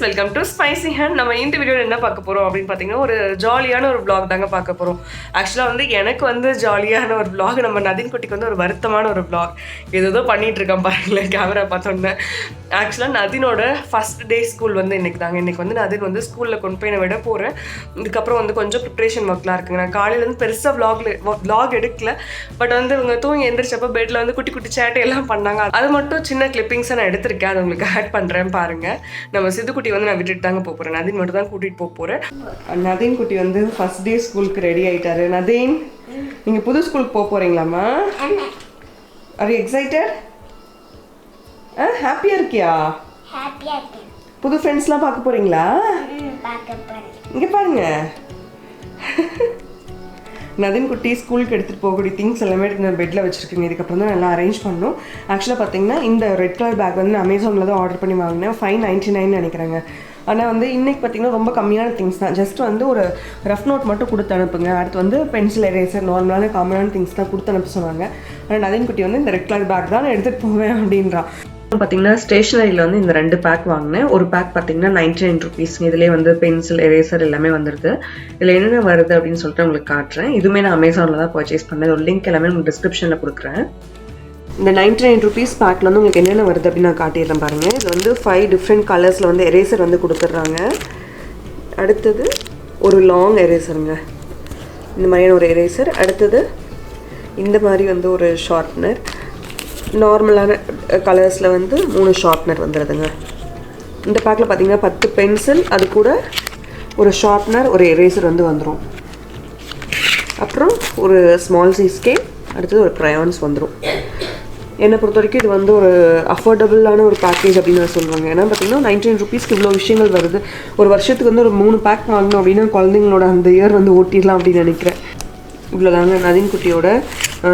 Welcome to spicy hand. நம்ம இந்த வீடியோவில் என்ன பார்க்க போகிறோம் அப்படின்னு பார்த்தீங்கன்னா ஒரு ஜாலியான ஒரு vlog தாங்க பார்க்க போகிறோம். ஆக்சுவலாக வந்து எனக்கு வந்து ஜாலியான ஒரு vlog, நம்ம நதின் குட்டிக்கு வந்து ஒரு வருத்தமான ஒரு vlog. ஏதோ பண்ணிட்டு இருக்கேன் பாருங்களேன் கேமரா பார்த்தோன்னே. ஆக்சுவலாக நதினோட ஃபர்ஸ்ட் டே ஸ்கூல் வந்து இன்னைக்கு தாங்க. இன்னைக்கு வந்து நதின் வந்து ஸ்கூலில் கொண்டு போய் நான் விட போகிறேன். இதுக்கப்புறம் வந்து கொஞ்சம் ப்ரிப்ரேஷன் ஒர்க்லாம் இருக்குங்க. நான் காலையில் வந்து பெருசாக vlog எடுக்கல. பட் வந்து இவங்க தூங்கி எந்திரிச்சப்போ பெட்டில் வந்து குட்டி குட்டி சேட்டை எல்லாம் பண்ணாங்க. அது மட்டும் சின்ன கிளிப்பிங்ஸை நான் எடுத்திருக்கேன், அது உங்களுக்கு ஆட் பண்ணுறேன் பாருங்கள். நம்ம சித்துக்குட்டி வந்து நான் விட்டுட்டு தாங்க போக போகிறேன். நதின் மட்டும் தான் கூட்டிகிட்டு போக போகிறேன். நதின் குட்டி வந்து ஃபர்ஸ்ட் டே ஸ்கூலுக்கு ரெடி ஆகிட்டாரு. நதின், நீங்கள் புது ஸ்கூலுக்கு போக போகிறீங்களாம்மா? Are you excited? ஹாப்பியாக இருக்கியா? புது ஃப்ரெண்ட்ஸ்லாம் பார்க்க போகிறீங்களா? இங்கே பாருங்க, நதின் குட்டி ஸ்கூலுக்கு எடுத்துகிட்டு போகக்கூடிய திங்ஸ் எல்லாமே நான் பெட்டில் வச்சுருக்கேங்க. இதுக்கப்புறம் தான் நல்லா அரேஞ்ச் பண்ணணும். ஆக்சுவலாக பார்த்தீங்கன்னா இந்த ரெட் கலர் பேக் வந்து நான் அமேசானில் தான் ஆர்டர் பண்ணி வாங்கினேன். 599 நினைக்கிறேங்க. ஆனால் வந்து இன்றைக்கி பார்த்தீங்கன்னா ரொம்ப கம்மியான திங்ஸ் தான். ஜஸ்ட் வந்து ஒரு ரஃப் நோட் மட்டும் கொடுத்து அனுப்புங்க. அடுத்து வந்து பென்சில் எரேசர், நார்மலான காமனான திங்ஸ் தான் கொடுத்து அனுப்ப சொன்னாங்க. ஆனால் நதின் குட்டி வந்து இந்த ரெட் கலர் பேக் தான் நான் எடுத்துகிட்டு போவேன் அப்படின்றான். பார்த்தீங்கன்னா ஸ்டேஷனரியில் வந்து இந்த 2 பேக் வாங்கினேன். ஒரு பேக் பார்த்தீங்கன்னா 99 rupees. இதிலே வந்து பென்சில் எரேசர் எல்லாமே வந்துடுது. இதில் என்னென்ன வருது அப்படின்னு சொல்லிட்டு உங்களுக்கு காட்டுறேன். இதுவுமே நான் அமேசானில் தான் பர்ச்சேஸ் பண்ணேன். ஒரு லிங்க் எல்லாமே உங்களுக்கு டிஸ்கிரிப்ஷனில் கொடுக்குறேன். இந்த 99 rupees பேக்கில் வந்து உங்களுக்கு என்னென்ன வருது அப்படின்னு நான் காட்டிடுறேன் பாருங்கள். இது வந்து 5 டிஃப்ரெண்ட் கலர்ஸில் வந்து எரேசர் வந்து கொடுத்துட்றாங்க. அடுத்தது ஒரு லாங் எரேசருங்க, இந்த மாதிரியான ஒரு எரேசர். அடுத்தது இந்த மாதிரி வந்து ஒரு ஷார்ப்னர். நார்மலான கலர்ஸில் வந்து 3 ஷார்ப்னர் வந்துடுதுங்க. இந்த பேக்கில் பார்த்தீங்கன்னா 10 பென்சில், அது கூட ஒரு ஷார்ப்னர், ஒரு எரேசர் வந்து வந்துடும். அப்புறம் ஒரு ஸ்மால் சைஸ் ஸ்கேல், அடுத்தது ஒரு க்ரையான்ஸ் வந்துடும். என்னை பொறுத்த வரைக்கும் இது வந்து ஒரு அஃபோர்டபுளான ஒரு பேக்கேஜ் அப்படின்னு நான் சொல்லுவாங்க. ஏன்னா பார்த்தீங்கன்னா 99 rupeesக்கு இவ்வளோ விஷயங்கள் வருது. ஒரு வருஷத்துக்கு வந்து ஒரு 3 பேக் வாங்கணும் அப்படின்னா குழந்தைங்களோட அந்த இயர் வந்து ஓட்டிடலாம் அப்படின்னு நினைக்கிறேன். இவ்வளோதாங்க நதின் குட்டியோட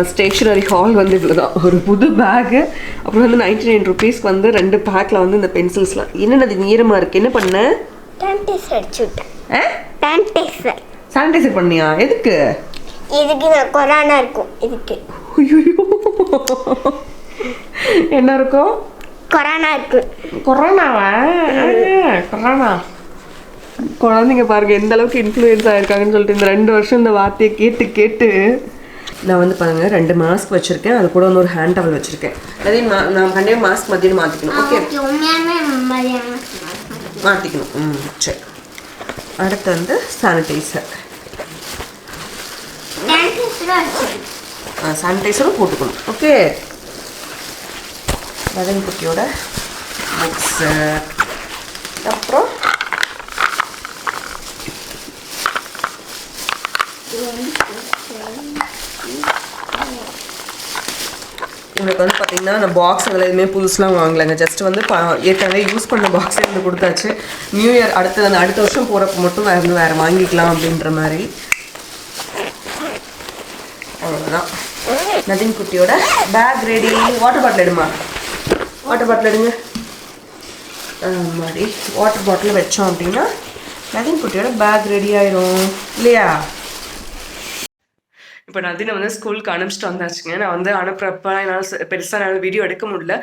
ஸ்டேஷ்னரி ஹால் வந்து இவ்வளோதான். ஒரு புது பேகு, அப்புறம் வந்து 99 rupeesக்கு வந்து 2 பேக்கில் வந்து இந்த பென்சில்ஸ்லாம். என்னென்னது நீரமாக இருக்குது? என்ன பண்ண? சானிடைசர் பண்ணியா? எதுக்கு? இதுக்கு கொரோனா இருக்கும். இதுக்கு என்ன இருக்கும்? கொரோனா இருக்கு. கொரோனாவா? கொரோனா. குழந்தைங்க பாருங்க எந்த அளவுக்கு இன்ஃப்ளூயன்ஸ் ஆகிருக்காங்கன்னு சொல்லிட்டு இந்த 2 வருஷம் இந்த வார்த்தையை கேட்டு கேட்டு நான் வந்து பாருங்க 2 மாஸ்க் வச்சுருக்கேன். அது கூட வந்து ஒரு ஹேண்ட் டவல் வச்சுருக்கேன். அதே நான் கண்டிப்பாக மாஸ்க் மத்தியம் மாற்றிக்கணும். ஓகே, மாற்றிக்கணும். சரி. அடுத்து வந்து சானிடைசர். சானிடைசரும் போட்டுக்கணும். ஓகே. நதின் குட்டியோட மிக்சர். அப்புறம் உங்களுக்கு வந்து பார்த்தீங்கன்னா நான் பாக்ஸ் அதில் எதுவுமே புதுசுலாம் வாங்கலைங்க. ஜஸ்ட் வந்து ஏற்கனவே யூஸ் பண்ண பாக்ஸே வந்து கொடுத்தாச்சு. நியூ இயர் அடுத்த வருஷம் போகிறப்ப மட்டும் வேறு வாங்கிக்கலாம் அப்படின்ற மாதிரி. அவ்வளோதான். நதின் குட்டியோட பேக் ரெடி. வாட்டர் பாட்டில் எடுமா, வாட்டர் பாட்டில் எடுங்க. மாதிரி வாட்டர் பாட்டில் வச்சோம் அப்படின்னா நதின் குட்டியோட பேக் ரெடி ஆயிரும் இல்லையா? இப்போ நதினை வந்து ஸ்கூலுக்கு அனுப்பிச்சிட்டு வந்தாச்சுங்க. நான் வந்து அனுப்புறப்ப என்னால் பெருசாக வீடியோ எடுக்க முடியல.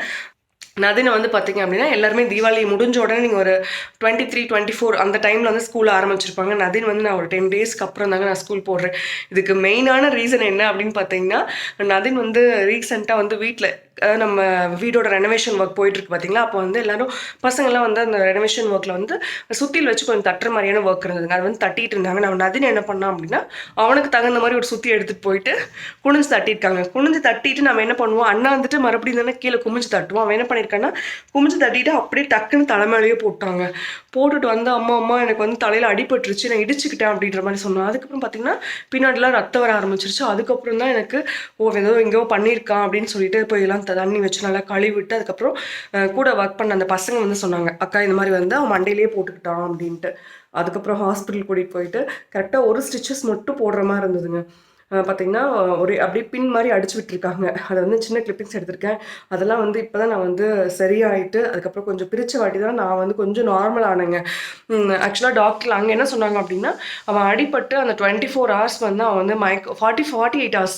நதினை வந்து பார்த்தீங்க அப்படின்னா எல்லாருமே தீபாவளி முடிஞ்ச உடனே நீங்கள் ஒரு 23, 24 அந்த டைமில் வந்து ஸ்கூல் ஆரம்பிச்சிருப்பாங்க. நதின் வந்து நான் ஒரு 10 daysக்கு அப்புறம் தாங்க நான் ஸ்கூல் போடுறேன். இதுக்கு மெயினான ரீசன் என்ன அப்படின்னு பார்த்தீங்கன்னா, நதின் வந்து ரீசெண்டாக வந்து வீட்டில் நம்ம வீடோட ரெனோவேஷன் ஒர்க் போயிட்டுருக்கு பார்த்தீங்களா. அப்போ வந்து எல்லோரும் பசங்கள்லாம் வந்து அந்த ரெனோவேஷன் ஒர்க்கில் வந்து சுற்றியில் வச்சு கொஞ்சம் தட்டுற மாதிரியான ஒர்க் இருந்ததுங்க. அது வந்து தட்டிட்டு இருந்தாங்க. நம்ம நதின் என்ன பண்ணோம் அப்படின்னா அவனுக்கு தகுந்த மாதிரி ஒரு சுற்றி எடுத்துகிட்டு போயிட்டு குனிஞ்சு தட்டியிருக்காங்க. குனிஞ்சு தட்டிட்டு நம்ம என்ன பண்ணுவோம், அண்ணா வந்துட்டு மறுபடியும் தானே கீழே குமிஞ்சு தட்டுவோம். அவன் என்ன பண்ணியிருக்கான்னா குமிஞ்சு தட்டிட்டு அப்படியே டக்குன்னு தலைமையிலேயே போட்டாங்க. போட்டுட்டு வந்து அம்மா எனக்கு வந்து தலையில் அடிபட்டுருச்சு, நான் இடிச்சுக்கிட்டேன் அப்படின்ற மாதிரி சொன்னான். அதுக்கப்புறம் பார்த்தீங்கன்னா பின்னாடிலாம் ரத்தம் வர ஆரம்பிச்சிருச்சு. அதுக்கப்புறம் தான் எனக்கு ஏதோ எங்கேயோ பண்ணியிருக்கான் அப்படின்னு சொல்லிட்டு போய் எல்லாம் தண்ணி வச்சு நல்லா கழுவிட்டு அதுக்கப்புறம் கூட ஒர்க் பண்ண அந்த பசங்க வந்து சொன்னாங்க, அக்கா இந்த மாதிரி வந்து அவன் மண்டையிலேயே போட்டுக்கிட்டான் அப்படின்ட்டு. அதுக்கப்புறம் ஹாஸ்பிட்டல் கூட்டிகிட்டு போயிட்டு கரெக்டாக ஒரு ஸ்டிச்சஸ் மட்டும் போடுற மாதிரி இருந்ததுங்க. பார்த்தீங்கன்னா ஒரு அப்படியே பின் மாதிரி அடிச்சு விட்டுருக்காங்க. அதை வந்து சின்ன கிளிப்பிங்ஸ் எடுத்திருக்கேன். அதெல்லாம் வந்து இப்போ தான் நான் வந்து சரியாயிட்டு அதுக்கப்புறம் கொஞ்சம் பிரிச்ச வாட்டி தான் நான் வந்து கொஞ்சம் நார்மல் ஆனேங்க. ஆக்சுவலாக டாக்டர் அங்கே என்ன சொன்னாங்க அப்படின்னா, அவன் அடிபட்டு அந்த 24 ஹவர்ஸ் வந்து அவன் வந்து 48 ஹவர்ஸ்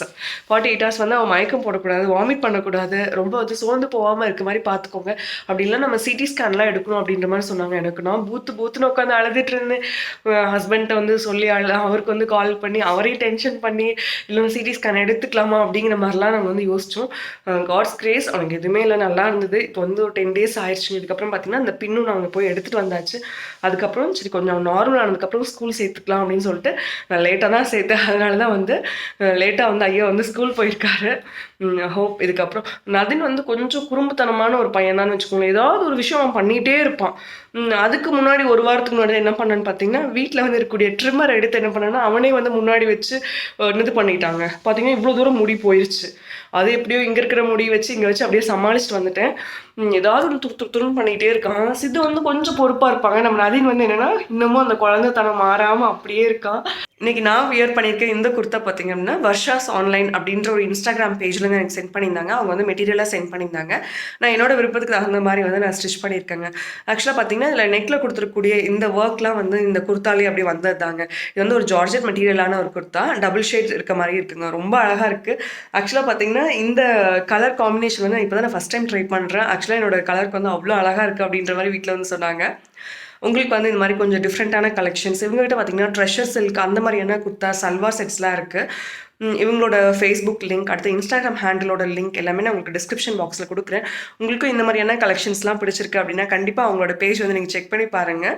48 ஹவர்ஸ் வந்து அவன் மயக்கம் போடக்கூடாது, வாமிட் பண்ணக்கூடாது, ரொம்ப வந்து சோர்ந்து போகாமல் இருக்க மாதிரி பார்த்துக்கோங்க. அப்படி இல்லை நம்ம சிடி ஸ்கேன்லாம் எடுக்கணும் அப்படின்ற மாதிரி சொன்னாங்க. எனக்கு நான் பூத்துன்னு உட்காந்து அழுதுட்டு இருந்தேன். ஹஸ்பண்ட்டை வந்து சொல்லி அவருக்கு வந்து கால் பண்ணி அவரையும் டென்ஷன் பண்ணி இல்லைன்னா சிடி ஸ்கேன் எடுத்துக்கலாமா அப்படிங்கிற மாதிரிலாம் நம்ம வந்து யோசித்தோம். காட்ஸ் கிரேஸ் அவனுக்கு எதுவுமே இல்லை, நல்லா இருந்தது. இப்போ வந்து ஒரு 10 டேஸ் ஆயிடுச்சுங்க. இதுக்கப்புறம் பார்த்தீங்கன்னா அந்த பின்னும் நாங்கள் போய் எடுத்துகிட்டு வந்தாச்சு. அதுக்கப்புறம் சரி கொஞ்சம் நார்மல் ஆனதுக்கப்புறம் ஸ்கூல் சேர்த்துக்கலாம் அப்படின்னு சொல்லிட்டு நான் லேட்டாக தான் சேர்த்தேன். அதனால தான் வந்து லேட்டாக வந்து ஐயா வந்து ஸ்கூல் போயிருக்காரு. ஹோப் இதுக்கப்புறம் நதின் வந்து கொஞ்சம் குறும்புத்தனமான ஒரு பையன் தான் வச்சுக்கோங்களேன். ஏதாவது ஒரு விஷயம் அவன் பண்ணிகிட்டே இருப்பான். அதுக்கு முன்னாடி ஒரு வாரத்துக்கு முன்னாடி என்ன பண்ணேன்னு பார்த்தீங்கன்னா, வீட்டில் வந்து இருக்கக்கூடிய ட்ரிம்மர் எடுத்து என்ன பண்ணேன்னா அவனே வந்து முன்னாடி வச்சு இது பண்ணிட்டாங்க. பார்த்தீங்கன்னா இவ்வளோ தூரம் முடி போயிடுச்சு. அது எப்படியோ இங்கே இருக்கிற முடி வச்சு இங்கே வச்சு அப்படியே சமாளிச்சுட்டு வந்துட்டேன். ஏதாவது ஒன்று துருன்னு பண்ணிகிட்டே இருக்கான். சித்து வந்து கொஞ்சம் பொறுப்பாக இருப்பாங்க. நம்ம நதின் வந்து என்னென்னா இன்னமும் அந்த குழந்தைத்தனம் மாறாமல் அப்படியே இருக்கான். இன்னைக்கு நான் வியர் பண்ணியிருக்கேன் இந்த குர்த்தா பார்த்தீங்க அப்படின்னா வர்ஷாஸ் ஆன்லைன் அப்படின்ற ஒரு இன்ஸ்டாகிராம் பேஜ்லேருந்து எனக்கு சென்ட் பண்ணியிருந்தாங்க. அவங்க வந்து மெட்டீரியலாக சென்ட் பண்ணியிருந்தாங்க. நான் என்னோட விருப்பத்துக்கு தகுந்த மாதிரி வந்து நான் ஸ்டிச் பண்ணியிருக்கேங்க. ஆக்சுவலாக பார்த்தீங்கன்னா இதில் நெக்கில் கொடுத்துருக்கூடிய இந்த ஒர்க்லாம் வந்து இந்த குர்த்தாலே அப்படி வந்தது தாங்க. இது வந்து ஒரு ஜார்ஜெட் மெட்டீரியலான ஒரு குர்த்தா, டபுள் ஷேட் இருக்க மாதிரி இருக்குங்க. ரொம்ப அழகாக இருக்குது. ஆக்சுவலாக பார்த்தீங்கன்னா இந்த கலர் காம்பினேஷன் வந்து இப்போ தான் நான் ஃபஸ்ட் டைம் ட்ரை பண்ணுறேன். ஆக்சுவலாக என்னோட கலருக்கு வந்து அவ்வளோ அழகாக இருக்குது அப்படின்ற மாதிரி வீட்டில் வந்து சொன்னாங்க. உங்களுக்கு வந்து இந்த மாதிரி கொஞ்சம் டிஃப்ரெண்ட்டான கலெக்ஷன்ஸ் இவங்ககிட்ட பார்த்தீங்கன்னா ட்ரெஷர் சில்க் அந்த மாதிரியான குர்த்தா சல்வார் செட்ஸ்லாம் இருக்குது. இவங்களோட ஃபேஸ்புக் லிங்க் அடுத்து இன்ஸ்டாகிராம் ஹேண்டிலோட லிங்க் எல்லாமே நான் உங்களுக்கு டிஸ்கிரிப்ஷன் பாக்ஸில் கொடுக்குறேன். உங்களுக்கும் இந்த மாதிரியான கலெக்ஷன்ஸ்லாம் பிடிச்சிருக்கு அப்படின்னா கண்டிப்பாக அவங்களோட பேஜ் வந்து நீங்கள் செக் பண்ணி பாருங்கள்.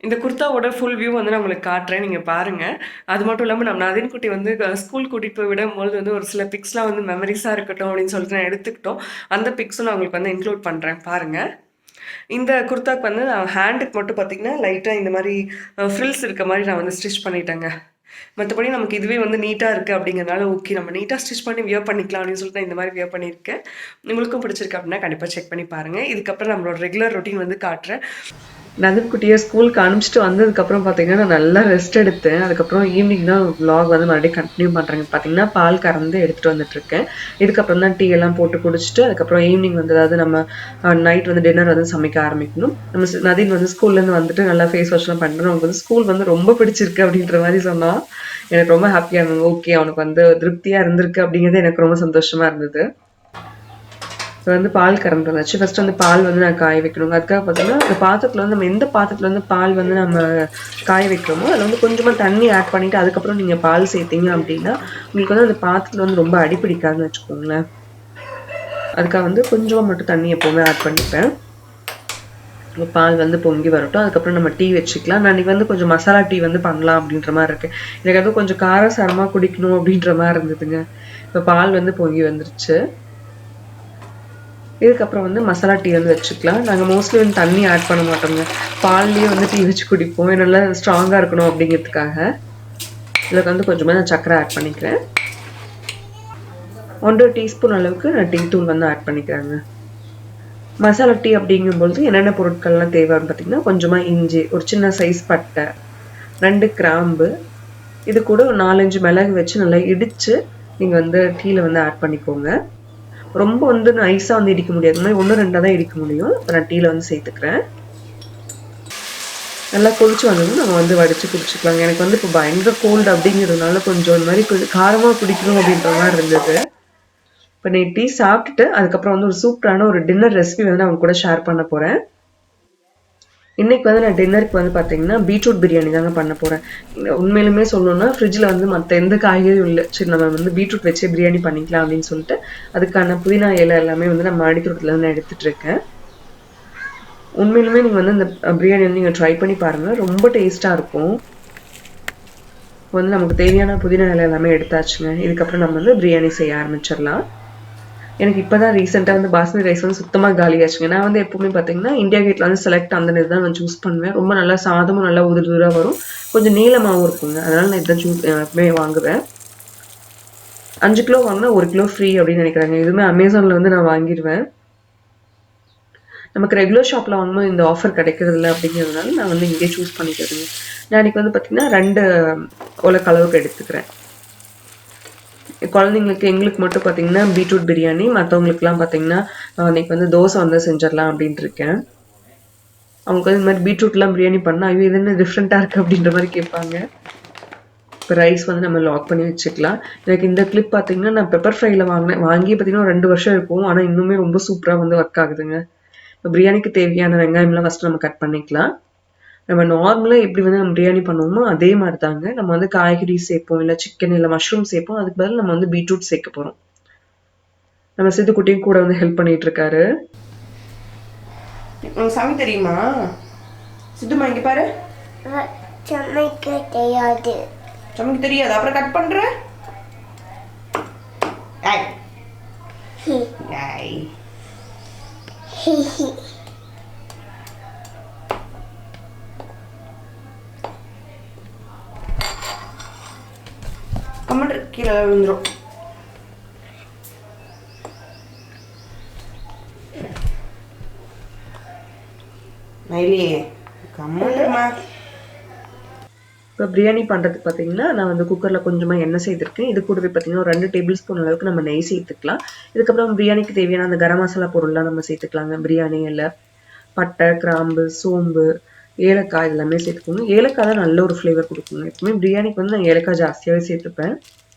இந்த குர்த்தாவோட ஃபுல் வியூ வந்து நான் உங்களுக்கு காட்டுறேன், நீங்கள் பாருங்கள். அது மட்டும் இல்லாமல் நம்ம நதின் குட்டி வந்து ஸ்கூல் கூட்டிகிட்டு போய் விடும்போது வந்து ஒரு சில பிக்ஸ்லாம் வந்து மெமரிஸாக இருக்கட்டும் அப்படின்னு சொல்லிட்டு நான் எடுத்துக்கிட்டோம். அந்த பிக்ஸும் நான் உங்களுக்கு வந்து இன்க்ளூட் பண்ணுறேன் பாருங்கள். இந்த குர்தாக்கு வந்து நான் ஹேண்டுக்கு மட்டும் பார்த்தீங்கன்னா லைட்டாக இந்த மாதிரி ஃப்ரில்ஸ் இருக்க மாதிரி நான் வந்து ஸ்டிச் பண்ணிட்டேங்க. மற்றபடி நமக்கு இதுவே வந்து நீட்டாக இருக்குது அப்படிங்கிறனால ஓகே நம்ம நீட்டாக ஸ்டிச் பண்ணி வியர் பண்ணிக்கலாம் அப்படின்னு சொல்லிட்டு இந்த மாதிரி வியர் பண்ணியிருக்கேன். உங்களுக்கும் பிடிச்சிருக்கு அப்படின்னா கண்டிப்பாக செக் பண்ணி பாருங்கள். இதுக்கப்புறம் நம்மளோட ரெகுலர் ரொட்டீன் வந்து காட்டுறேன். நதின் குட்டியை ஸ்கூலுக்கு அனுப்பிச்சிட்டு வந்ததுக்கப்புறம் பார்த்தீங்கன்னா நான் நல்லா ரெஸ்ட் எடுத்தேன். அதுக்கப்புறம் ஈவினிங் தான் விலாக் வந்து மறுபடியும் கண்டினியூ பண்ணுறேங்க. பார்த்தீங்கன்னா பால் கறந்து எடுத்துகிட்டு வந்துட்டுருக்கேன். இதுக்கப்புறம் தான் டீ எல்லாம் போட்டு குடிச்சிட்டு அதுக்கப்புறம் ஈவினிங் வந்து அதாவது நம்ம நைட் வந்து டின்னர் வந்து சமைக்க ஆரம்பிக்கணும். நம்ம நதின் வந்து ஸ்கூல்லேருந்து வந்துட்டு நல்லா ஃபேஸ் வாஷ்லாம் பண்ணுறோம். அவனுக்கு வந்து ஸ்கூல் வந்து ரொம்ப பிடிச்சிருக்கு அப்படின்ற மாதிரி சொன்னான். எனக்கு ரொம்ப ஹாப்பியாக இருந்தது. ஓகே அவனுக்கு வந்து திருப்தியாக இருந்திருக்கு அப்படிங்கிறது எனக்கு ரொம்ப சந்தோஷமாக இருந்தது. இப்போ வந்து பால் கறந்து வந்தாச்சு. ஃபஸ்ட்டு வந்து பால் வந்து நான் காய வைக்கணுங்க. அதுக்காக பார்த்தீங்கன்னா அந்த பாத்திரத்தில் வந்து நம்ம எந்த பாத்திரத்தில் வந்து பால் வந்து நம்ம காய வைக்கிறோமோ அதில் வந்து கொஞ்சமாக தண்ணி ஆட் பண்ணிவிட்டு அதுக்கப்புறம் நீங்கள் பால் சேர்த்தீங்க அப்படின்னா உங்களுக்கு வந்து அந்த பாத்திரத்தில் வந்து ரொம்ப அடிப்பிடிக்காதுன்னு வச்சுக்கோங்களேன். அதுக்காக வந்து கொஞ்சமாக மட்டும் தண்ணி எப்போவுமே ஆட் பண்ணிப்பேன். பால் வந்து பொங்கி வரட்டும். அதுக்கப்புறம் நம்ம டீ வச்சுக்கலாம். நான் இன்றைக்கி வந்து கொஞ்சம் மசாலா டீ வந்து பண்ணலாம் அப்படின்ற மாதிரி இருக்குது. எனக்கு வந்து கொஞ்சம் காரசாரமாக குடிக்கணும் அப்படின்ற மாதிரி இருந்ததுங்க. இப்போ பால் வந்து பொங்கி வந்துருச்சு. இதுக்கப்புறம் வந்து மசாலா டீ வந்து வச்சுக்கலாம். நாங்கள் மோஸ்ட்லி வந்து தண்ணி ஆட் பண்ண மாட்டோங்க. பால்லேயே வந்து டீ வச்சு குடிப்போம். நல்லா ஸ்ட்ராங்காக இருக்கணும் அப்படிங்கிறதுக்காக. இதில் வந்து கொஞ்சமாக நான் சக்கரை ஆட் பண்ணிக்கிறேன். 1 டீஸ்பூன் அளவுக்கு நான் டீ தூள் வந்து ஆட் பண்ணிக்கிறேங்க. மசாலா டீ அப்படிங்கும்பொழுது என்னென்ன பொருட்கள்லாம் தேவைன்னு பார்த்தீங்கன்னா கொஞ்சமாக இஞ்சி, ஒரு சின்ன சைஸ் பட்டை, 2 கிராம்பு, இது கூட ஒரு 4-5 மிளகு வச்சு நல்லா இடித்து நீங்கள் வந்து டீயில் வந்து ஆட் பண்ணிக்கோங்க. ரொம்ப வந்து நைஸாக வந்து இடிக்க முடியாது. இந்த மாதிரி 1-2 தான் இடிக்க முடியும். இப்போ நான் டீயில் வந்து சேர்த்துக்கிறேன். நல்லா கொதிச்சு வந்ததும் நம்ம வந்து வடித்து குடிச்சிக்கலாங்க. எனக்கு வந்து இப்போ பயங்கர கோல்டு அப்படிங்கிறதுனால கொஞ்சம் இந்த மாதிரி கொஞ்சம் காரமாக குடிக்கணும் அப்படின்ற மாதிரி இருந்தது. இப்போ நான் டீ சாப்பிட்டுட்டு அதுக்கப்புறம் வந்து ஒரு சூப்பரான ஒரு டின்னர் ரெசிபி வந்து நான் அவங்க கூட ஷேர் பண்ண போகிறேன். இன்றைக்கி வந்து நான் டின்னருக்கு வந்து பார்த்தீங்கன்னா பீட்ரூட் பிரியாணி தாங்க பண்ண போகிறேன். உண்மையிலுமே சொல்லணும்னா ஃப்ரிட்ஜில் வந்து மற்ற எந்த காய்கறியும் இல்லை. சரி நம்ம வந்து பீட்ரூட் வச்சே பிரியாணி பண்ணிக்கலாம் அப்படின்னு சொல்லிட்டு அதுக்கான புதினா இலை எல்லாமே வந்து நான் மாடித்தோட்டத்தில் வந்து நான் எடுத்துகிட்ருக்கேன். உண்மையிலுமே நீங்கள் வந்து இந்த பிரியாணி வந்து நீங்கள் ட்ரை பண்ணி பாருங்கள், ரொம்ப டேஸ்ட்டாக இருக்கும். வந்து நமக்கு தேவையான புதினா இலை எல்லாமே எடுத்தாச்சுங்க. இதுக்கப்புறம் நம்ம வந்து பிரியாணி செய்ய ஆரம்பிச்சிடலாம். எனக்கு இப்போ தான் ரீசெண்டாக வந்து பாஸ்மதி ரைஸ் வந்து சுத்தமாக காலியாச்சுங்க. நான் வந்து எப்போவுமே பார்த்தீங்கன்னா இந்தியா கேட்டில் வந்து செலக்ட் அந்த இது தான் நான் சூஸ் பண்ணுவேன். ரொம்ப நல்லா சாதமும் நல்லா உதிராக வரும், கொஞ்சம் நீளமாகவும் இருக்குங்க. அதனால் நான் இதான் எப்பவுமே வாங்குவேன். 5 கிலோ வாங்கினா 1 கிலோ ஃப்ரீ அப்படின்னு நினைக்கிறாங்க. இதுவுமே அமேசானில் வந்து நான் வாங்கிடுவேன். நமக்கு ரெகுலர் ஷாப்பில் வாங்கும்போது இந்த ஆஃபர் கிடைக்கிறதில்ல அப்படிங்கிறதுனால நான் வந்து இங்கே சூஸ் பண்ணிக்கிறேங்க. நான் இன்றைக்கி வந்து பார்த்திங்கன்னா 2 உலகளவுக்கு எடுத்துக்கிறேன். குழந்தைங்களுக்கு எங்களுக்கு மட்டும் பார்த்தீங்கன்னா பீட்ரூட் பிரியாணி, மற்றவங்களுக்குலாம் பார்த்தீங்கன்னா அன்னைக்கு வந்து தோசை வந்து செஞ்சிடலாம் அப்படின்ட்டு இருக்கேன். அவங்க வந்து இந்த மாதிரி பீட்ரூட்லாம் பிரியாணி பண்ணால் ஐயோ இது என்ன டிஃப்ரெண்ட்டாக இருக்குது அப்படின்ற மாதிரி கேட்பாங்க. இப்போ ரைஸ் வந்து நம்ம லாக் பண்ணி வச்சுக்கலாம். எனக்கு இந்த கிளிப் பார்த்தீங்கன்னா நான் பெப்பர் ஃப்ரையில் வாங்கி பார்த்தீங்கன்னா ஒரு 2 வருஷம் இருக்கும். ஆனால் இன்னுமே ரொம்ப சூப்பராக வந்து ஒர்க் ஆகுதுங்க. இப்போ பிரியாணிக்கு தேவையான வெங்காயம்லாம் ஃபஸ்ட்டு நம்ம கட் பண்ணிக்கலாம். நம்ம நார்மலாக எப்படி வந்து நம்ம பிரியாணி பண்ணுவோமோ அதே மாதிரி தாங்க. நம்ம வந்து காய்கறி சேர்ப்போம், இல்லை சிக்கன் இல்லை மஷ்ரூம் சேர்ப்போம். அதுக்கு பதில் நம்ம வந்து பீட்ரூட் சேர்க்க போகிறோம். நம்ம சித்துக்குட்டியும் கூட வந்து ஹெல்ப் பண்ணிட்டு இருக்காரு. உனக்கு சமைக்க தெரியுமா சித்துமா? இங்கே பாரு. சமைக்க தெரியாது. சமைக்க தெரியாது, அப்புறம் கட் பண்ற. கமெண்ட் கீழே விழுந்துரும். நைலியே கமெண்ட்மா. இப்போ பிரியாணி பண்ணுறதுக்கு பார்த்தீங்கன்னா நான் வந்து குக்கரில் கொஞ்சமாக எண்ணெய் சேர்த்துருக்கேன். இது கூடவே பார்த்தீங்கன்னா ஒரு 2 டேபிள் ஸ்பூன் அளவுக்கு நம்ம நெய் சேர்த்துக்கலாம். இதுக்கப்புறம் பிரியாணிக்கு தேவையான அந்த கரம் மசாலா பொருள்லாம் நம்ம சேர்த்துக்கலாங்க. பிரியாணி இலை, பட்டை, கிராம்பு, சோம்பு, ஏலக்காய் எல்லாமே சேர்த்துக்கோங்க. ஏலக்காய் தான் நல்ல ஒரு ஃப்ளேவர் கொடுக்குங்க. எப்பவுமே பிரியாணிக்கு வந்து நான் ஏலக்காய் ஜாஸ்தியாகவே சேர்த்துப்பேன்.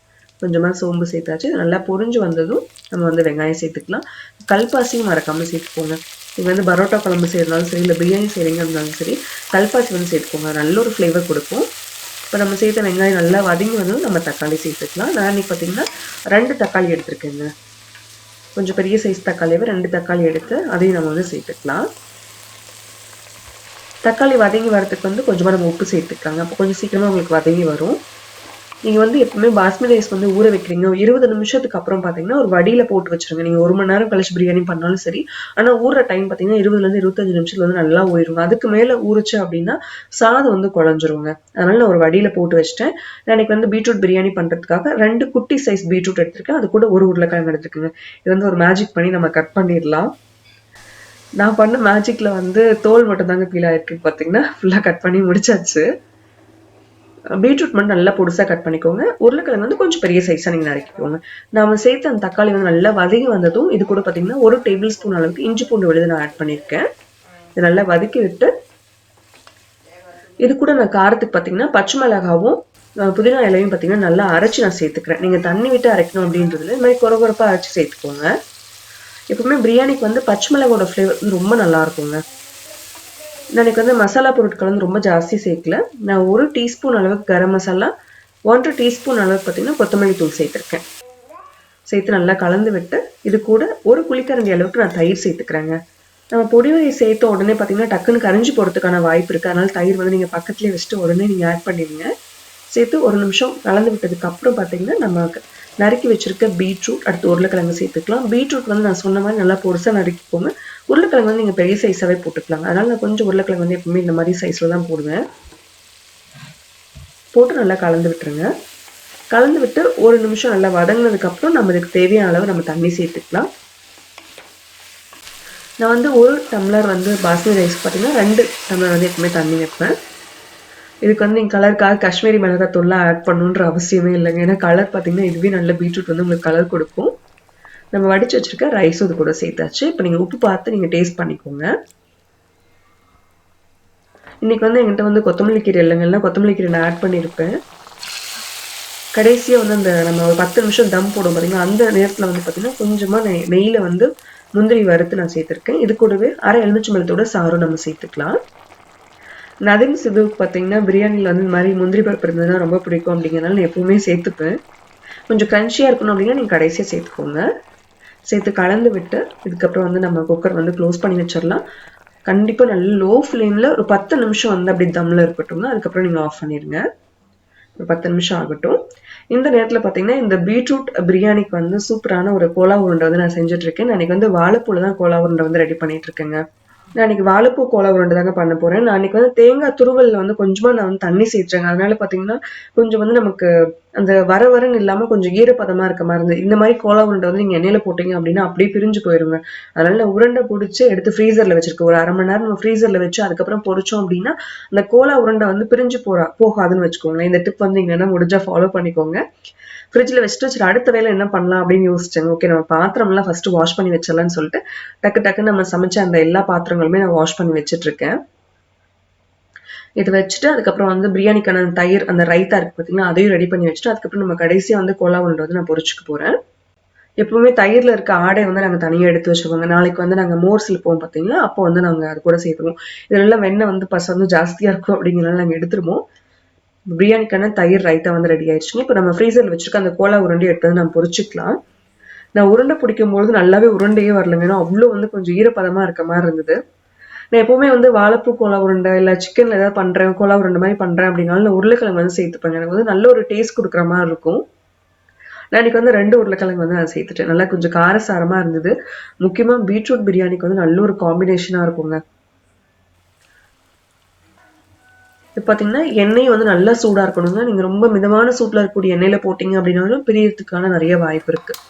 கொஞ்சமாக சோம்பு சேர்த்தாச்சு. நல்லா பொரிஞ்சு வந்ததும் நம்ம வந்து வெங்காயம் சேர்த்துக்கலாம். கல்பாசியும் மறக்காமல் சேர்த்துக்கோங்க. இது வந்து பரோட்டா குழம்பு செய்யறதுனாலும் சரி, இல்லை பிரியாணி செய்கிறீங்க இருந்தாலும் சரி, கல்பாசி வந்து சேர்த்துக்கோங்க. நல்ல ஒரு ஃப்ளேவர் கொடுக்கும். இப்போ நம்ம சேர்த்த வெங்காயம் நல்லா வதங்கி வந்ததும் நம்ம தக்காளி சேர்த்துக்கலாம். நான் இன்னைக்கு பார்த்தீங்கன்னா 2 தக்காளி எடுத்துருக்கேங்க. கொஞ்சம் பெரிய சைஸ் தக்காளியாகவே 2 தக்காளி எடுத்து அதையும் நம்ம வந்து சேர்த்துக்கலாம். தக்காளி வதங்கி வரதுக்கு வந்து கொஞ்சமாக நம்ம உப்பு சேர்த்துக்கலாங்க. அப்போ கொஞ்சம் சீக்கிரமாக உங்களுக்கு வதங்கி வரும். நீங்கள் வந்து எப்பவுமே பாஸ்மதி ரைஸ் வந்து ஊற வைக்கிறீங்க 20 நிமிஷத்துக்கு அப்புறம் பார்த்தீங்கன்னா ஒரு வடியில் போட்டு வச்சுருங்க. நீங்கள் 1 மணி நேரம் கழிச்சு பிரியாணி பண்ணாலும் சரி. ஆனால் ஊற டைம் பார்த்தீங்கன்னா 20லேருந்து 25 நிமிஷத்துல வந்து நல்லா ஊறிடுங்க. அதுக்கு மேலே ஊறிச்சு அப்படின்னா சாதம் வந்து குழஞ்சிருங்க. அதனால நான் ஒரு வடியில் போட்டு வச்சிட்டேன். நான் இன்னைக்கு வந்து பீட்ரூட் பிரியாணி பண்ணுறதுக்காக 2 குட்டி சைஸ் பீட்ரூட் எடுத்திருக்கேன். அது கூட ஒரு உருளைக்கிழங்கு எடுத்துருக்குங்க. இது வந்து ஒரு மேஜிக் பண்ணி நம்ம கட் பண்ணிடலாம். நான் பண்ண மேஜிக்கில் வந்து தோல் மட்டும் தாங்க பீல் ஆகிருக்கு. பார்த்தீங்கன்னா ஃபுல்லாக கட் பண்ணி முடிச்சாச்சு. பீட்ரூட் மட்டும் நல்லா பொடிசாக கட் பண்ணிக்கோங்க. உருளைக்கிழங்கு வந்து கொஞ்சம் பெரிய சைஸாக நீங்கள் நறுக்கிக்கோங்க. நம்ம சேர்த்து அந்த தக்காளி வந்து நல்லா வதங்கி வந்ததும் இது கூட பார்த்தீங்கன்னா 1 டேபிள் ஸ்பூன் அளவுக்கு இஞ்சி பூண்டு விழுது நான் ஆட் பண்ணியிருக்கேன். இது நல்லா வதக்கி விட்டு இது கூட நான் காரத்துக்கு பார்த்தீங்கன்னா பச்சை மிளகாவும் புதினா இலையும் பார்த்தீங்கன்னா நல்லா அரைச்சி நான் சேர்த்துக்கிறேன். நீங்கள் தண்ணி விட்டு அரைக்கணும் அப்படின்றதுல இது மாதிரி கொரகொரப்பாக அரைச்சி சேர்த்துக்கோங்க. எப்பவுமே பிரியாணிக்கு வந்து பச்சை மிளகாவோட ஃப்ளேவர் வந்து ரொம்ப நல்லா இருக்குங்க. எனக்கு வந்து மசாலா பொருட்கள் வந்து ரொம்ப ஜாஸ்தி சேர்க்கல. நான் 1 டீஸ்பூன் அளவுக்கு கரம் மசாலா, 1 டீஸ்பூன் அளவுக்கு பார்த்தீங்கன்னா கொத்தமல்லி தூள் சேர்த்துருக்கேன். சேர்த்து நல்லா கலந்து விட்டு இது கூட 1 குழிக்கரண்டி அளவுக்கு நான் தயிர் சேர்த்துக்கிறேங்க. நம்ம பொடி வகை சேர்த்த உடனே பார்த்தீங்கன்னா டக்குன்னு கரைஞ்சி போகிறதுக்கான வாய்ப்பு இருக்குது. அதனால தயிர் வந்து நீங்கள் பக்கத்துலேயே வச்சுட்டு உடனே நீங்கள் ஆட் பண்ணிடுங்க. சேர்த்து 1 நிமிஷம் கலந்து விட்டதுக்கு அப்புறம் பார்த்தீங்கன்னா நம்ம நறுக்கி வச்சிருக்க பீட்ரூட், அடுத்து உருளைக்கிழங்கு சேர்த்துக்கலாம். பீட்ரூட் வந்து நான் சொன்ன மாதிரி நல்லா பொருசாக நறுக்கிக்கோங்க. உருளைக்கிழங்கு வந்து நீங்கள் பெரிய சைஸாகவே போட்டுக்கலாங்க. அதனால நான் கொஞ்சம் உருளைக்கிழங்கு வந்து எப்பவுமே இந்த மாதிரி சைஸில் தான் போடுவேன். போட்டு நல்லா கலந்து விட்டுருங்க. கலந்து விட்டு 1 நிமிஷம் நல்லா வதங்கினதுக்கப்புறம் நம்ம இதுக்கு தேவையான அளவு நம்ம தண்ணி சேர்த்துக்கலாம். நான் வந்து 1 டம்ளர் வந்து பாஸ்மதி ரைஸ் பார்த்தீங்கன்னா 2 டம்ளர் வந்து எப்பவுமே தண்ணி வைப்பேன். இதுக்கு வந்து நீங்கள் கலருக்காக காஷ்மீரி மிளகாத்தூள்லாம் ஆட் பண்ணணுன்ற அவசியமே இல்லைங்க. ஏன்னா கலர் பார்த்தீங்கன்னா இதுவே நல்ல பீட்ரூட் வந்து உங்களுக்கு கலர் கொடுக்கும். நம்ம வடித்து வச்சுருக்க ரைஸும் இது கூட சேர்த்தாச்சு. இப்போ நீங்கள் உப்பு பார்த்து நீங்கள் டேஸ்ட் பண்ணிக்கோங்க. இன்றைக்கி வந்து என்கிட்ட வந்து கொத்தமல்லி கீரை இல்லைங்கன்னா கொத்தமல்லி கீரை நான் ஆட் பண்ணியிருப்பேன். கடைசியாக வந்து அந்த நம்ம ஒரு 10 நிமிஷம் தம் போடும் பார்த்தீங்கன்னா அந்த நேரத்தில் வந்து பார்த்தீங்கன்னா கொஞ்சமாக நெய்யில் வந்து முந்திரி வறுத்து நான் சேர்த்துருக்கேன். இது கூடவே அரை எலுமிச்சம்பழத்தோட சாரும் நம்ம சேர்த்துக்கலாம். நதிம் சிதுவுக்கு பார்த்தீங்கன்னா பிரியாணியில் வந்து இந்த மாதிரி முந்திரி பருப்பு இருந்ததுன்னா ரொம்ப பிடிக்கும். அப்படிங்கிறனால நான் எப்பவுமே சேர்த்துப்பேன். கொஞ்சம் க்ரன்ச்சியாக இருக்கணும் அப்படின்னா நீங்கள் கடைசியாக சேர்த்துக்கோங்க. சேர்த்து கலந்து விட்டு இதுக்கப்புறம் வந்து நம்ம குக்கர் வந்து க்ளோஸ் பண்ணி வச்சிடலாம். கண்டிப்பாக நல்ல லோ ஃப்ளேமில் ஒரு 10 நிமிஷம் வந்து அப்படி தம்மில் இருக்கட்டும்னா அதுக்கப்புறம் நீங்கள் ஆஃப் பண்ணிடுங்க. ஒரு 10 நிமிஷம் ஆகட்டும். இந்த நேரத்தில் பார்த்தீங்கன்னா இந்த பீட்ரூட் பிரியாணிக்கு வந்து சூப்பரான ஒரு கோலா உருண்டை வந்து நான் செஞ்சுட்ருக்கேன். நான் இன்றைக்கி வந்து வாழைப்பூவில் தான் கோலா உருண்டை வந்து ரெடி பண்ணிகிட்ருக்கேங்க. நான் இன்றைக்கி வாழைப்பூ கோலா உருண்டை தாங்க பண்ண போகிறேன். நான் இன்றைக்கி வந்து தேங்காய் துருவலில் வந்து கொஞ்சமாக நான் வந்து தண்ணி சேர்த்துறேங்க. அதனால பார்த்தீங்கன்னா கொஞ்சம் வந்து நமக்கு அந்த வரன்னு இல்லாமல் கொஞ்சம் ஈரப்பதமாக இருக்க மாதிரி இருந்தது. இந்த மாதிரி கோலா உருண்டை வந்து நீங்கள் எண்ணெயில் போட்டிங்க அப்படின்னா அப்படியே பிரிஞ்சு போயிடுங்க. அதனால நான் உருண்டை பிடிச்சி எடுத்து ஃப்ரீசரில் வச்சுருக்கேன். ஒரு அரை மணி நேரம் நம்ம ஃப்ரீசரில் வச்சு அதுக்கப்புறம் பொரிச்சோம் அப்படின்னா அந்த கோலா உருண்டை வந்து பிரிஞ்சு போகாதுன்னு வச்சுக்கோங்களேன். இந்த டிப் வந்து நீங்கள் என்ன முடிஞ்சால் ஃபாலோ பண்ணிக்கோங்க. ஃப்ரிட்ஜில் வச்சுட்டு அடுத்த வேலை என்ன பண்ணலாம் அப்படின்னு யோசிச்சேங்க. ஓகே, நம்ம பாத்திரம்லாம் ஃபர்ஸ்ட் வாஷ் பண்ணி வச்சிடலாம்னு சொல்லிட்டு டக்குன்னு நம்ம சமைச்ச அந்த எல்லா பாத்திரங்களுமே நான் வாஷ் பண்ணி வச்சுட்டு இருக்கேன். இது வச்சுட்டு அதுக்கப்புறம் வந்து பிரியாணிக்கான தயிர் அந்த ரைத்தா இருக்கு பார்த்தீங்கன்னா, அதையும் ரெடி பண்ணி வச்சுட்டு அதுக்கப்புறம் நம்ம கடைசியாக வந்து கோலா உருண்டை வந்து நான் பொரிச்சுக்க போகிறேன். எப்பவுமே தயிரில் இருக்க ஆடை வந்து நாங்கள் தனியாக எடுத்து வச்சுக்கோங்க. நாளைக்கு வந்து நாங்கள் மோர் சிலிப்போம் பார்த்தீங்கன்னா, அப்போ வந்து நாங்கள் அது கூட சேர்த்துவோம். இதெல்லாம் வெண்ணெய் வந்து வந்து ஜாஸ்தியாக இருக்கும் அப்படிங்கிறனால நாங்கள் எடுத்துருவோம். பிரியாணிக்கான தயிர் ரைத்தா வந்து ரெடி ஆயிடுச்சுங்க. இப்போ நம்ம ஃப்ரீசரில் வச்சுருக்க அந்த கோலா உருண்டை எடுத்து வந்து நம்ம பொரிச்சுக்கலாம். நான் உருண்டை பிடிக்கும்பொழுது நல்லாவே உருண்டையே வரலங்க. ஏன்னா அவ்வளோ வந்து கொஞ்சம் ஈரப்பதமாக இருக்க மாதிரி இருந்தது. நான் எப்பவுமே வந்து வாழைப்பூ கோலா உருண்டை இல்லை சிக்கனில் ஏதாவது பண்ணுறேன், கோலா உருண்டை மாதிரி பண்ணுறேன் அப்படின்னாலும் நான் உருளைக்கிழங்கு வந்து சேர்த்துப்பேங்க. எனக்கு வந்து நல்ல ஒரு டேஸ்ட் கொடுக்குற மாதிரி இருக்கும். நான் இன்னைக்கு வந்து 2 உருளைக்கிழங்கு வந்து நான் சேர்த்துட்டேன். நல்லா கொஞ்சம் காரசாரமாக இருந்தது. முக்கியமாக பீட்ரூட் பிரியாணிக்கு வந்து நல்ல ஒரு காம்பினேஷனாக இருக்குங்க. இப்போ பார்த்தீங்கன்னா எண்ணெய் வந்து நல்லா சூடாக இருக்கணுங்க. நீங்கள் ரொம்ப மிதமான சூட்டில் இருக்கக்கூடிய எண்ணெயில் போட்டிங்க அப்படின்னாலும் பிரியறதுக்கான நிறைய வாய்ப்பு இருக்குது.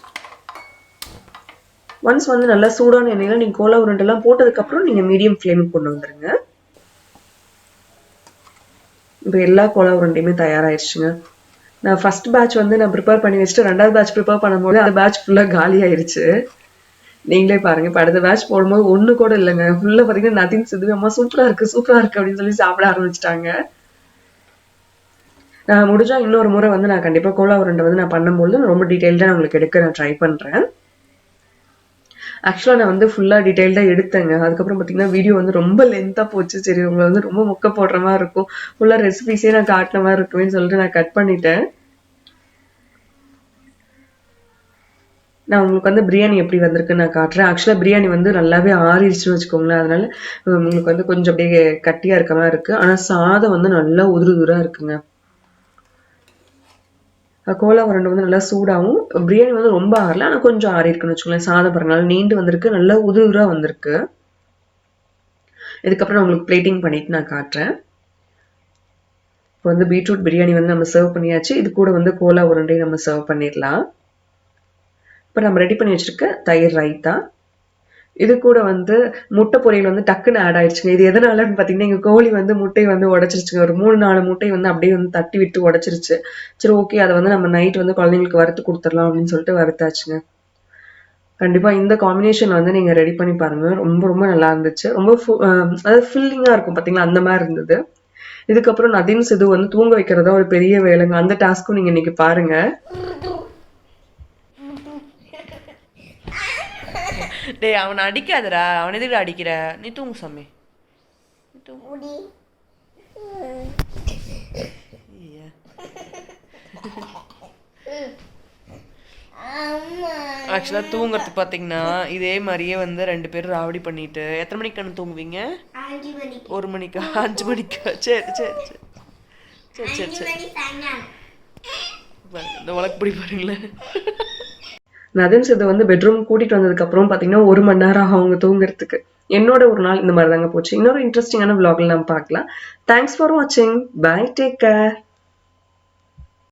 ஒன்ஸ் வந்து நல்லா சூடான எண்ணெயில் நீங்கள் கோலா உருண்டெல்லாம் போட்டதுக்கப்புறம் நீங்கள் மீடியம் ஃப்ளேமுக்கு கொண்டு வந்துடுங்க. இப்போ எல்லா கோலா உருண்டையுமே தயாராகிடுச்சுங்க. நான் ஃபர்ஸ்ட் பேட்ச் வந்து நான் ப்ரிப்பேர் பண்ணி வச்சுட்டு 2வது பேட்ச் ப்ரிப்பேர் பண்ணும்போது அந்த பேட்ச் ஃபுல்லாக காலி ஆயிடுச்சு. நீங்களே பாருங்க. இப்போ அடுத்த பேட்ச் போடும்போது ஒன்று கூட இல்லைங்க. ஃபுல்லாக பார்த்தீங்கன்னா நதின் சிது அம்மா சூப்பராக இருக்குது அப்படின்னு சொல்லி சாப்பிட ஆரம்பிச்சிட்டாங்க. நான் முடிஞ்சா இன்னொரு முறை வந்து நான் கண்டிப்பாக கோலா உருண்டை வந்து நான் பண்ணும்போது ரொம்ப டீட்டெயில்டாக நான் உங்களுக்கு எடுக்க நான் ட்ரை பண்ணுறேன். ஆக்சுவலாக நான் வந்து ஃபுல்லாக டீட்டெயில்டாக எடுத்தேங்க. அதுக்கப்புறம் பார்த்தீங்கன்னா வீடியோ வந்து ரொம்ப லென்த்தாக போச்சு. சரி உங்களை வந்து ரொம்ப மொக்க போடுற மாதிரி இருக்கும், ஃபுல்லாக ரெசிபிஸே நான் காட்டின மாதிரி இருக்குமேன்னு சொல்லிட்டு நான் கட் பண்ணிட்டேன். நான் உங்களுக்கு வந்து பிரியாணி எப்படி வந்திருக்குன்னு நான் காட்டுறேன். ஆக்சுவலாக பிரியாணி வந்து நல்லாவே ஆறிடுச்சுன்னு வச்சுக்கோங்களேன். அதனால உங்களுக்கு வந்து கொஞ்சம் அப்படியே கட்டியாக இருக்க மாதிரி இருக்குது. ஆனால் சாதம் வந்து நல்லா உதிராக இருக்குங்க. கோலா உருண்டை வந்து நல்லா சூடாகவும் பிரியாணி வந்து ரொம்ப ஆறல, ஆனால் கொஞ்சம் ஆறி இருக்குன்னு வச்சுக்கோங்களேன். சாதம் பாருங்க நீண்டு வந்திருக்கு, நல்லா உதிராக வந்திருக்கு. இதுக்கப்புறம் நான் உங்களுக்கு பிளேட்டிங் பண்ணிட்டு நான் காட்டுறேன். இப்போ வந்து பீட்ரூட் பிரியாணி வந்து நம்ம சர்வ் பண்ணியாச்சு. இது கூட வந்து கோலா உருண்டை நம்ம சர்வ் பண்ணிடலாம். இப்போ நம்ம ரெடி பண்ணி வச்சிருக்க தயிர் ரைத்தா, இது கூட வந்து முட்டை பொரியல் வந்து டக்குன்னு ஆட் ஆயிடுச்சுங்க. இது எதனாலன்னு பார்த்தீங்கன்னா எங்கள் கோழி வந்து முட்டை வந்து உடச்சிருச்சுங்க. ஒரு 3-4 முட்டை வந்து அப்படியே வந்து தட்டி விட்டு உடச்சிருச்சு. சரி ஓகே, அதை வந்து நம்ம நைட் வந்து குழந்தைங்களுக்கு வறுத்து கொடுத்துடலாம் அப்படின்னு சொல்லிட்டு வறுத்தாச்சுங்க. கண்டிப்பாக இந்த காம்பினேஷன் வந்து நீங்கள் ரெடி பண்ணி பாருங்கள். ரொம்ப ரொம்ப நல்லா இருந்துச்சு. ரொம்ப அதாவது ஃபில்லிங்காக இருக்கும் பார்த்தீங்களா, அந்த மாதிரி இருந்தது. இதுக்கப்புறம் நதின் சிது வந்து தூங்க வைக்கிறதா ஒரு பெரிய வேலைங்க. அந்த டாஸ்க்கும் நீங்கள் இன்னைக்கு பாருங்க. டேய் அவனை அடிக்காதடா, அவன் எதுக்கு அடிக்கிற? நீ தூங்கு சாமி. ஆக்சுவலாக தூங்குறதுக்கு பார்த்தீங்கன்னா இதே மாதிரியே வந்து 2 பேரும் ராவடி பண்ணிட்டு. எத்தனை மணிக்கு கண்ணு தூங்குவீங்க? 1 மணிக்கா 5 மணிக்கா? சரி சரி சரி சரி சரி சரி இந்த வழக்கு பிடி பாருங்களேன். நதின் சிது வந்து பெட்ரூம் கூட்டிட்டு வந்ததுக்கு அப்புறம் பார்த்தீங்கன்னா 1 மணி நேரம் அவங்க தூங்குறதுக்கு. என்னோட ஒரு நாள் இந்த மாதிரி தாங்க போச்சு. இன்னொரு இன்ட்ரெஸ்டிங்கான vlogல நம்ம பார்க்கலாம். தேங்க்ஸ் ஃபார் வாட்சிங். Bye, take care.